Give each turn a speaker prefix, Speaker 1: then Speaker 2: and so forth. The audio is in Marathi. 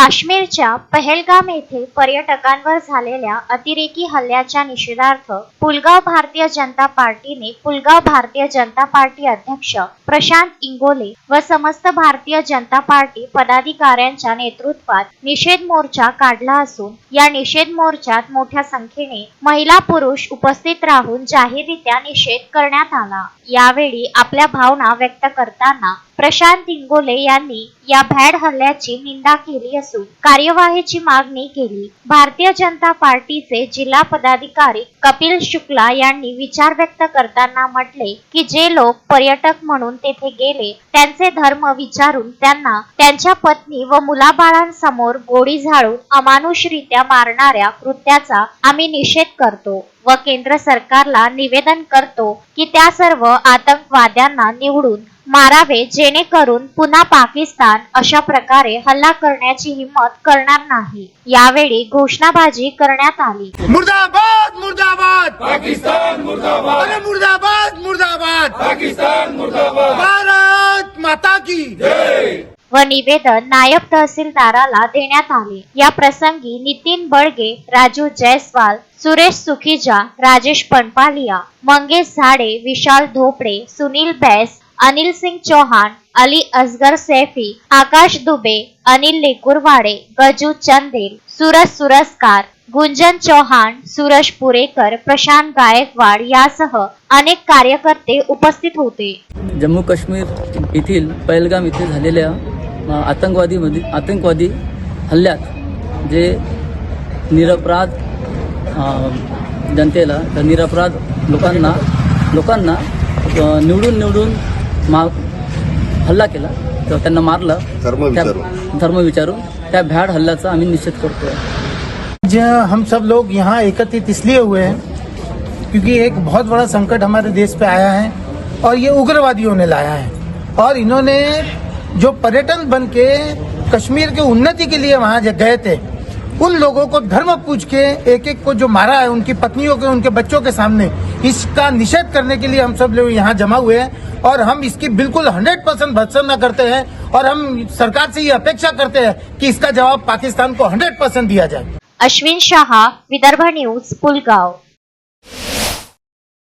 Speaker 1: काश्मीरच्या पहलगाम येथे पर्यटकांवर झालेल्या अतिरेकी हल्ल्याच्या निषेधार्थ पुलगाव भारतीय जनता पार्टीने पुलगाव भारतीय जनता पार्टी अध्यक्ष प्रशांत इंगोले व समस्त भारतीय जनता पार्टी पदाधिकाऱ्यांच्या नेतृत्वात निषेध मोर्चा काढला असून या निषेध मोर्चात मोठ्या संख्येने महिला पुरुष उपस्थित राहून जाहीररित्या निषेध करण्यात आला। यावेळी आपल्या भावना व्यक्त करताना प्रशांत इंगोले यांनी या भ्याड हल्ल्याची निंदा केली असून कार्यवाहीची मागणी केली। भारतीय जनता पार्टीचे जिल्हा पदाधिकारी कपिल शुक्ला यांनी विचार व्यक्त करताना म्हटले की जे लोक पर्यटक म्हणून तेथे गेले त्यांचे धर्म विचारून त्यांना त्यांच्या पत्नी व मुलाबाळांसमोर गोळी झाडून अमानुषरित्या मारणाऱ्या कृत्याचा आम्ही निषेध करतो व केंद्र सरकारला निवेदन करतो की त्या सर्व आतंकवाद्यांना निवडून मारावे जेणेकरून पुन्हा पाकिस्तान अशा प्रकारे हल्ला करण्याची हिम्मत करणार नाही। यावेळी घोषणाबाजी करण्यात आली।
Speaker 2: मुर्दाबाद मुर्दाबाद
Speaker 3: पाकिस्तान मुर्दाबाद,
Speaker 2: अरे मुर्दाबाद मुर्दाबाद
Speaker 3: पाकिस्तान मुर्दाबाद,
Speaker 2: भारत माता की
Speaker 3: जय।
Speaker 1: व निवेदन नायब तहसीलदाराला देण्यात आले। या प्रसंगी नितीन बळगे, राजू जयस्वाल, सुरेश सुखीजा, राजेश पनपालिया, मंगेश झाडे, विशाल धोपड़े, सुनील बैस, अनिल सिंह चौहान, अली असगर सैफी, आकाश दुबे, अनिल लेकुरवाडे, गजू चंदेल, सूरज सुरस्कार, गुंजन चौहान, सूरज पुरेकर, प्रशांत गायकवाड यासह अनेक कार्यकर्ते उपस्थित होते।
Speaker 4: जम्मू काश्मीर येथील पहलगाम येथे झालेल्या आतंकवादी हल्ल्यात जे निरपराध जनतेला निरपराध लोकांना निवडून हल्ला केला तर त्यांना मारलं धर्म विचारून त्या भ्याड हल्ल्याचा आम्ही निषेध करतोय।
Speaker 2: हम सब लोग यहाँ एकत्रित इसलिए हुए हैं क्योंकि एक बहुत बड़ा संकट हमारे देश पे आया है और ये उग्रवादियों ने लाया है और इन्होंने जो पर्यटन बन के कश्मीर के उन्नति के लिए वहाँ गए थे उन लोगों को धर्म पूछ के एक को जो मारा है उनकी पत्नियों के उनके बच्चों के सामने, इसका निषेध करने के लिए हम सब लोग यहाँ जमा हुए हैं और हम इसकी बिल्कुल 100% भर्त्सना करते हैं और हम सरकार से ये अपेक्षा करते हैं कि इसका जवाब पाकिस्तान को 100% दिया जाए।
Speaker 1: अश्विन शाह, विदर्भ न्यूज, पुलगाव।